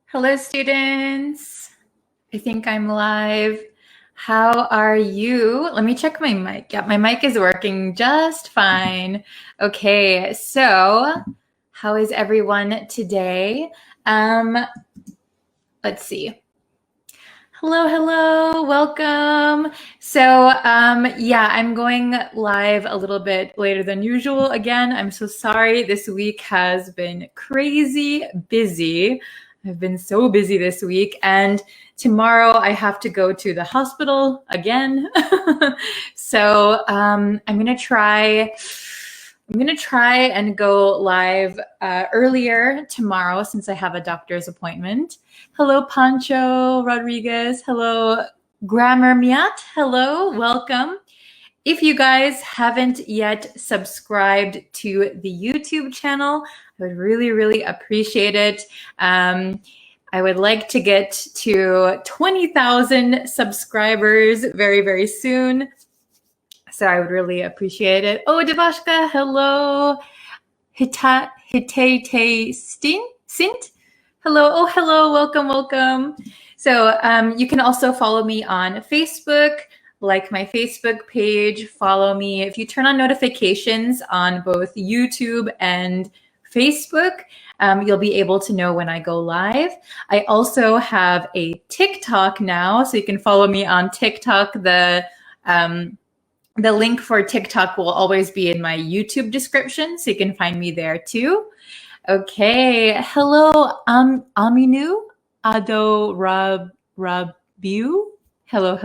Hello, students. I think I'm live. How are you? Let me check my mic. Yeah, my mic is working just fine. Okay, so how is everyone today? Let's see. Hello, welcome. So yeah, I'm going live a little bit later than usual. Again, I'm so sorry. This week has been crazy busy. I've been so busy this week, and tomorrow I have to go to the hospital again. So I'm gonna try and go live earlier tomorrow since I have a doctor's appointment. Hello, Pancho Rodriguez. Hello, Grammar Miat. Hello, welcome. If you guys haven't yet subscribed to the YouTube channel, I would really appreciate it. I would like to get to 20,000 subscribers very soon. So I would really appreciate it. Oh, Devashka, hello. Hitete Sint. Hello. Oh, hello. Welcome. So you can also follow me on Facebook, like my Facebook page, follow me. If you turn on notifications on both YouTube and Facebook, you'll be able to know when I go live. I also have a TikTok now, so you can follow me on TikTok. The link for TikTok will always be in my YouTube description, so you can find me there too. Okay, hello, Aminu Ado Rabiu. Hello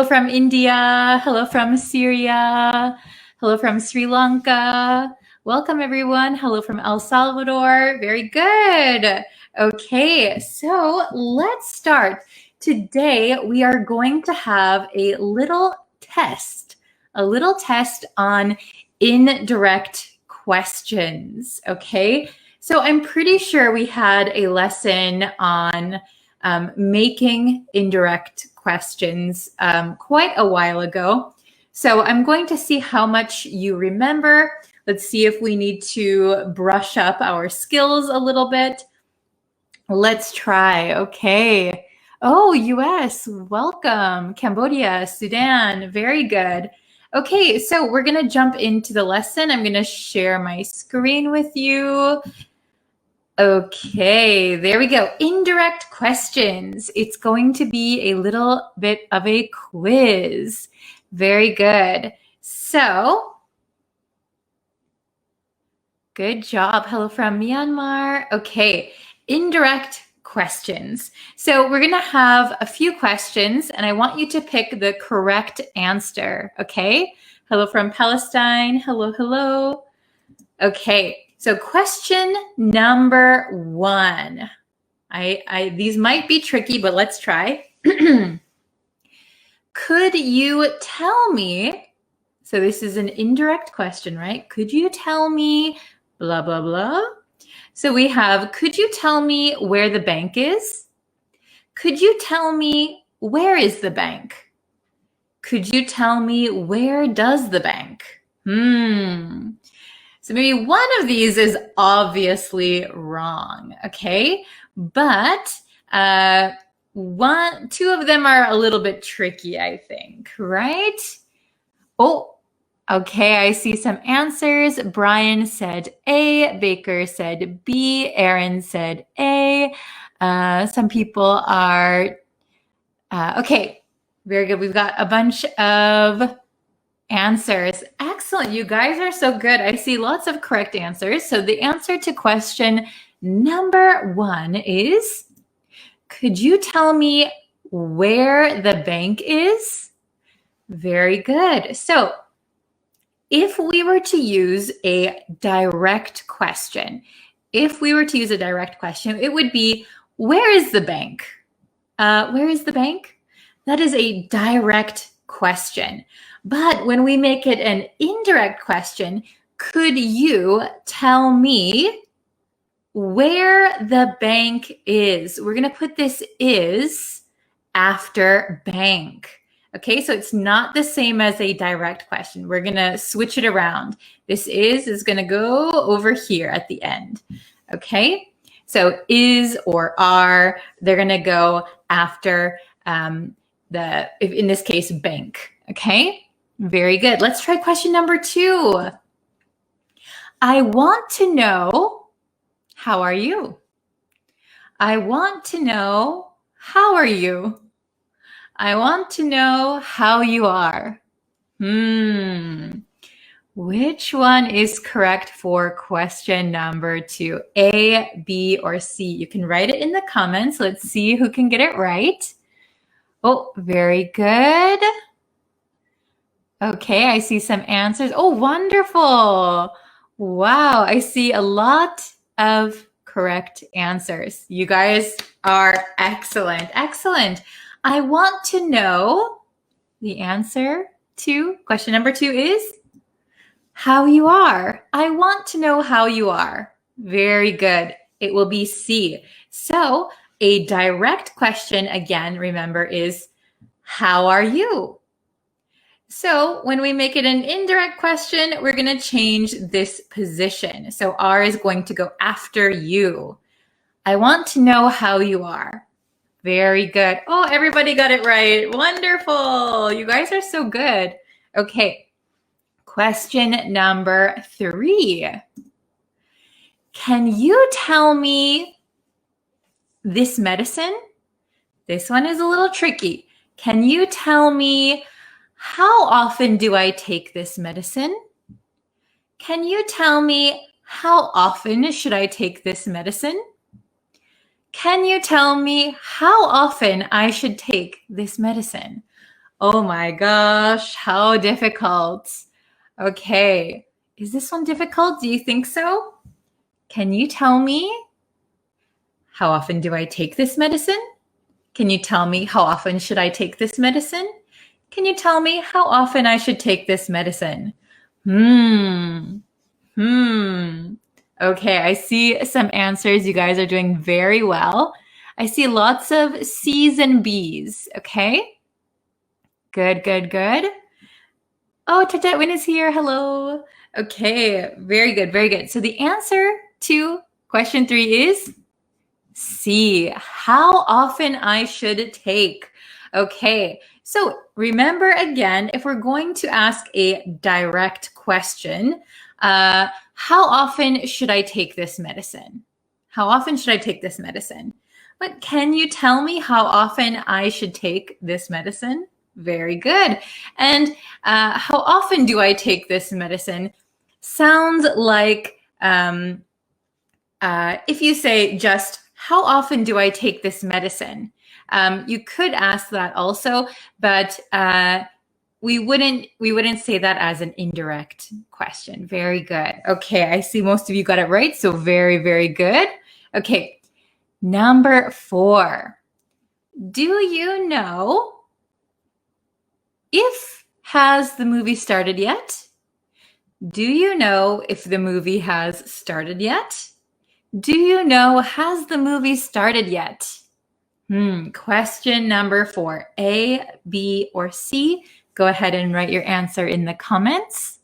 from India. Hello from Syria. Hello from Sri Lanka. Welcome everyone. Hello from El Salvador. Very good. Okay, so let's start. Today we are going to have a little test on indirect questions. Okay, so I'm pretty sure we had a lesson on making indirect questions quite a while ago. So I'm going to see how much you remember. Let's see if we need to brush up our skills a little bit. Let's try. Okay. Oh, US, welcome. Cambodia, Sudan, very good. Okay, so we're going to jump into the lesson. I'm going to share my screen with you. Okay, there we go. Indirect questions. It's going to be a little bit of a quiz. Very good. So, good job. Hello from Myanmar. Okay, indirect questions. So we're going to have a few questions, and I want you to pick the correct answer. Okay. Hello from Palestine. Hello. Okay. So question number 1. These might be tricky, but let's try. Could you tell me, so this is an indirect question, right? Could you tell me blah, blah, blah? So we have, could you tell me where the bank is? Could you tell me where is the bank? Could you tell me where does the bank? So maybe one of these is obviously wrong, okay? But 2 of them are a little bit tricky, I think, right? Oh, okay, I see some answers. Brian said A, Baker said B, Aaron said A. Some people are, okay, very good. We've got a bunch of answers. Excellent. You guys are so good. I see lots of correct answers. So the answer to question number 1 is, could you tell me where the bank is? Very good. So if we were to use a direct question, it would be, where is the bank? Where is the bank? That is a direct question. But when we make it an indirect question, could you tell me where the bank is? We're going to put this is after bank. Okay, so it's not the same as a direct question. We're going to switch it around. This is going to go over here at the end. Okay, So is or are, they're going to go after in this case, bank. Okay, very good. Let's try question number 2. I want to know, how are you? I want to know, how are you? I want to know how you are. Which one is correct for question number 2? A, B, or C? You can write it in the comments. Let's see who can get it right. Oh, very good. Okay, I see some answers. Oh, wonderful. Wow, I see a lot of correct answers. You guys are excellent. Excellent. I want to know, the answer to question number 2 is how you are. I want to know how you are. Very good. It will be C. So a direct question, again, remember, is how are you? So when we make it an indirect question, we're going to change this position. So are is going to go after you. I want to know how you are. Very good. Oh, everybody got it right. Wonderful. You guys are so good. Okay. Question number 3. Can you tell me this medicine? This one is a little tricky. Can you tell me how often do I take this medicine? Can you tell me how often should I take this medicine? Can you tell me how often I should take this medicine? Oh my gosh, how difficult. Okay, is this one difficult? Do you think so? Can you tell me how often do I take this medicine? Can you tell me how often should I take this medicine? Can you tell me how often I should take this medicine? Okay, I see some answers. You guys are doing very well. I see lots of C's and B's. Okay, good, good, good. Oh, Tatetwin is here. Hello. Okay, very good, very good. So the answer to question 3 is C, how often I should take. Okay, so remember again, if we're going to ask a direct question, how often should I take this medicine? How often should I take this medicine? But can you tell me how often I should take this medicine? Very good. And how often do I take this medicine? Sounds like if you say just, how often do I take this medicine? You could ask that also, but we wouldn't say that as an indirect question. Very good. Okay, I see most of you got it right, so very, very good. Okay, number 4. Do you know if has the movie started yet? Do you know if the movie has started yet? Do you know, has the movie started yet? Question number 4, A, B, or C? Go ahead and write your answer in the comments.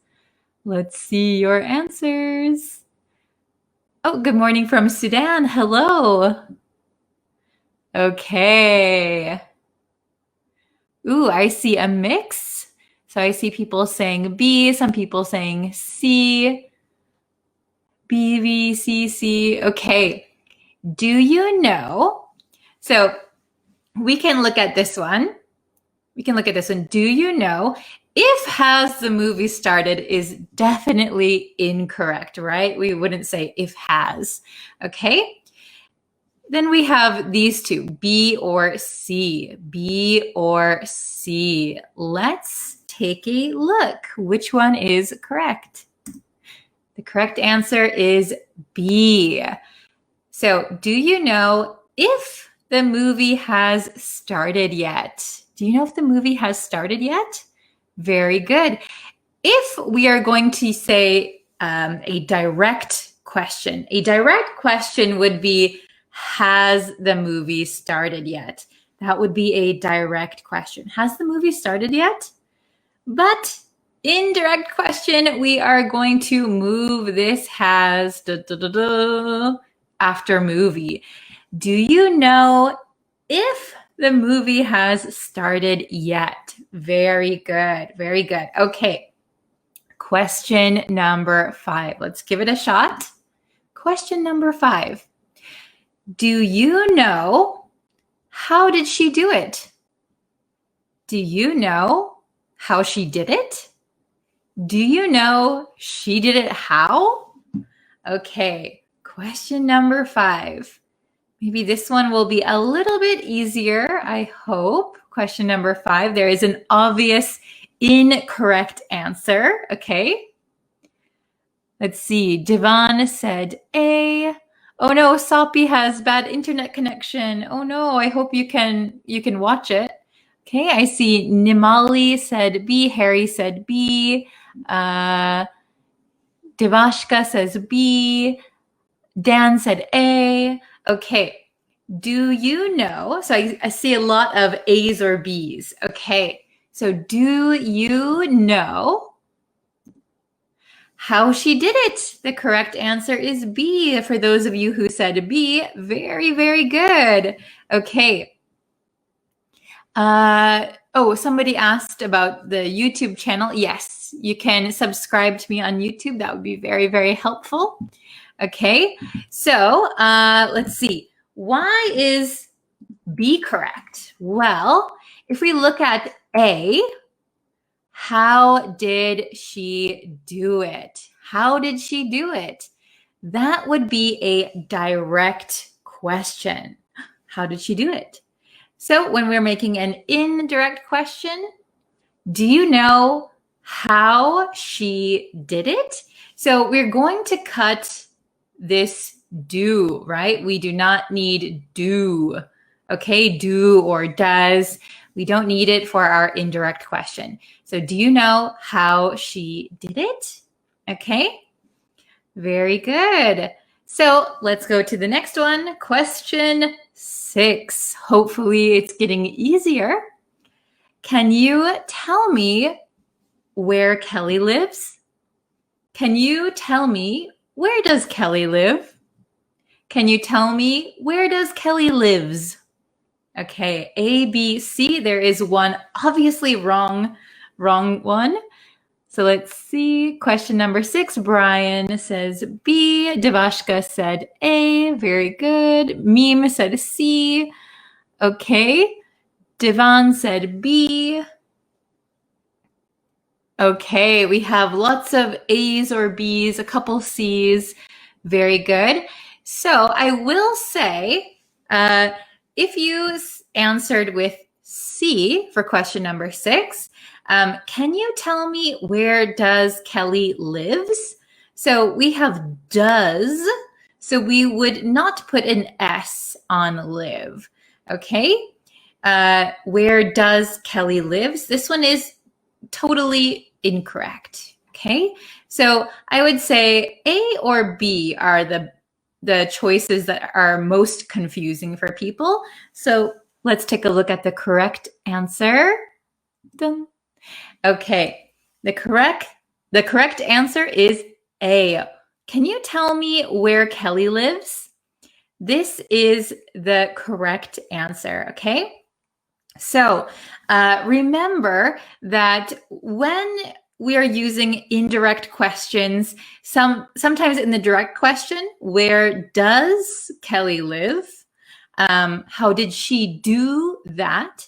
Let's see your answers. Oh, good morning from Sudan. Hello. Okay. Ooh, I see a mix. So I see people saying B, some people saying C. B, B, C, C. Okay. Do you know? So we can look at this one. Do you know if has the movie started is definitely incorrect, right? We wouldn't say if has. Okay. Then we have these two, B or C. B or C. Let's take a look. Which one is correct? The correct answer is B. So, do you know if the movie has started yet? Do you know if the movie has started yet? Very good. If we are going to say a direct question would be, has the movie started yet? That would be a direct question. Has the movie started yet? But indirect question, we are going to move this has after movie. Do you know if the movie has started yet? Very good. Very good. Okay. Question number 5. Let's give it a shot. Question number 5. Do you know how did she do it? Do you know how she did it? Do you know she did it how? Okay, question number 5. Maybe this one will be a little bit easier, I hope. Question number 5, there is an obvious incorrect answer, okay? Let's see, Divan said A. Oh no, Soppy has bad internet connection. Oh no, I hope you can watch it. Okay, I see Nimali said B, Harry said B, Devashka says B, Dan said A. Okay, do you know? So I see a lot of A's or B's. Okay, so do you know how she did it? The correct answer is B. For those of you who said B, very, very good. Okay. Oh, somebody asked about the YouTube channel. Yes, you can subscribe to me on YouTube. That would be very, very helpful. Okay, so let's see. Why is B correct? Well, if we look at A, how did she do it? How did she do it? That would be a direct question. How did she do it? So when we're making an indirect question, do you know how she did it? So we're going to cut this do, right? We do not need do, okay? Do or does. We don't need it for our indirect question. So do you know how she did it? Okay, very good. So let's go to the next one. Question 6. Hopefully it's getting easier. Can you tell me where Kelly lives? Can you tell me where does Kelly live? Can you tell me where does Kelly lives? Okay, A, B, C. There is one obviously wrong one. So let's see. Question number 6. Brian says B. Devashka said A. Very good. Meme said C. Okay. Divan said B. Okay, we have lots of A's or B's, a couple C's. Very good. So I will say, if you answered with C for question number 6, can you tell me where does Kelly lives? So we have does, so we would not put an S on live, okay? Where does Kelly lives? This one is totally incorrect, okay? So I would say A or B are the choices that are most confusing for people. So let's take a look at the correct answer. Dun. Okay, the correct answer is A. Can you tell me where Kelly lives? This is the correct answer, okay? So remember that when we are using indirect questions, sometimes in the direct question, where does Kelly live? How did she do that?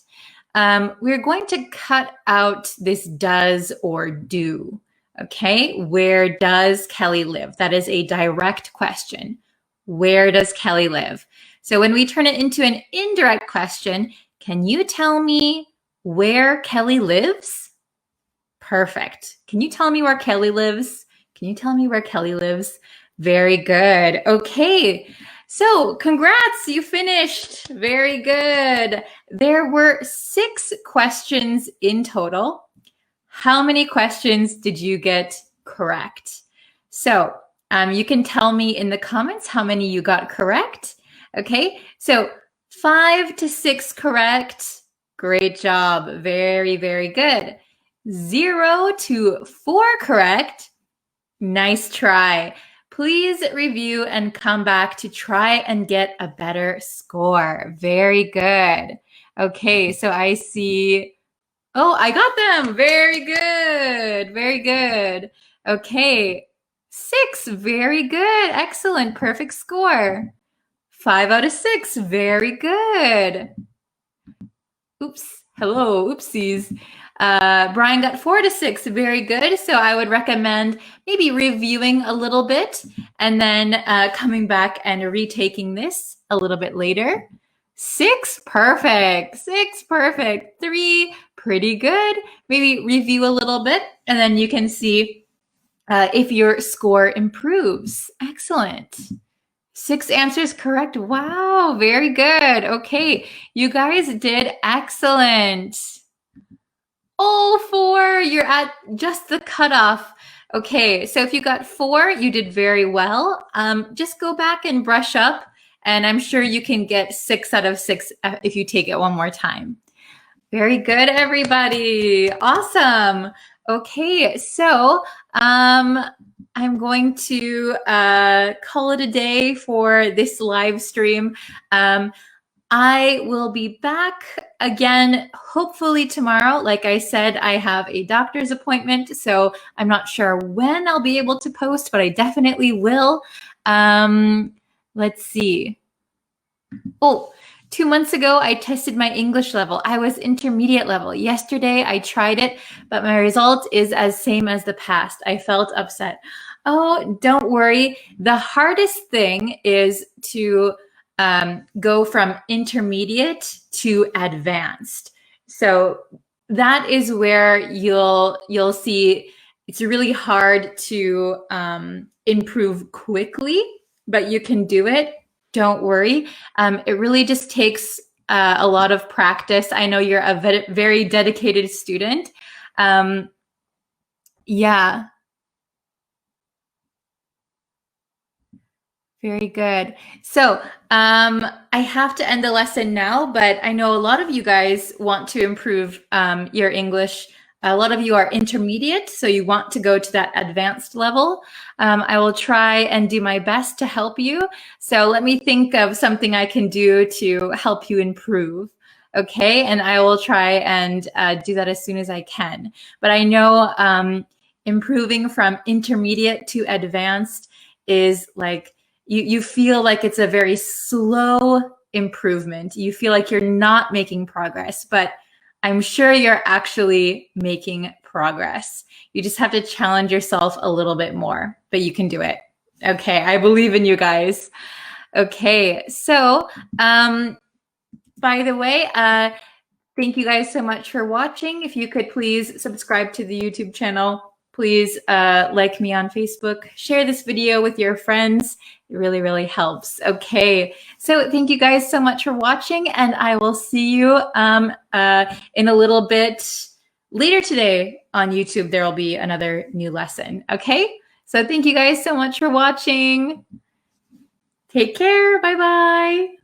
We're going to cut out this does or do, okay? Where does Kelly live? That is a direct question. Where does Kelly live? So when we turn it into an indirect question, can you tell me where Kelly lives? Perfect. Can you tell me where Kelly lives? Can you tell me where Kelly lives? Very good. Okay. So congrats, you finished. Very good. There were 6 questions in total. How many questions did you get correct? So you can tell me in the comments how many you got correct. Okay, so 5 to 6 correct. Great job. Very, very good. 0 to 4 correct. Nice try. please review and come back to try and get a better score. Very good. Okay, so I see, oh, I got them. Very good. Very good. Okay, 6. Very good. Excellent. Perfect score. 5 out of 6. Very good. Oops. Hello. Oopsies. Brian got 4 to 6. Very good. So I would recommend maybe reviewing a little bit and then coming back and retaking this a little bit later. 6, perfect. 6, perfect. 3, pretty good. Maybe review a little bit and then you can see if your score improves. Excellent. 6 answers correct. Wow, very good. Okay, you guys did excellent. All 4, you're at just the cutoff. Okay, so if you got 4, you did very well. Just go back and brush up, and I'm sure you can get 6 out of 6 if you take it one more time. Very good, everybody. Awesome. Okay, so I'm going to call it a day for this live stream. I will be back again, hopefully tomorrow. Like I said, I have a doctor's appointment, so I'm not sure when I'll be able to post, but I definitely will. Let's see. Oh, 2 months ago, I tested my English level. I was intermediate level. Yesterday, I tried it, but my result is as same as the past. I felt upset. Oh, don't worry. The hardest thing is to go from intermediate to advanced. So that is where you'll see it's really hard to improve quickly, but you can do it. Don't worry. It really just takes a lot of practice. I know you're a very dedicated student. Yeah. Very good. So I have to end the lesson now, but I know a lot of you guys want to improve your English. A lot of you are intermediate, so you want to go to that advanced level. I will try and do my best to help you. So let me think of something I can do to help you improve. Okay, and I will try and do that as soon as I can. But I know improving from intermediate to advanced is like, you feel like it's a very slow improvement. You feel like you're not making progress, but I'm sure you're actually making progress. You just have to challenge yourself a little bit more, but you can do it. Okay, I believe in you guys. Okay, so by the way, thank you guys so much for watching. If you could please subscribe to the YouTube channel, please like me on Facebook, share this video with your friends. It really, really helps. Okay, so thank you guys so much for watching, and I will see you in a little bit later today on YouTube. There will be another new lesson. Okay, so thank you guys so much for watching. Take care. Bye-bye.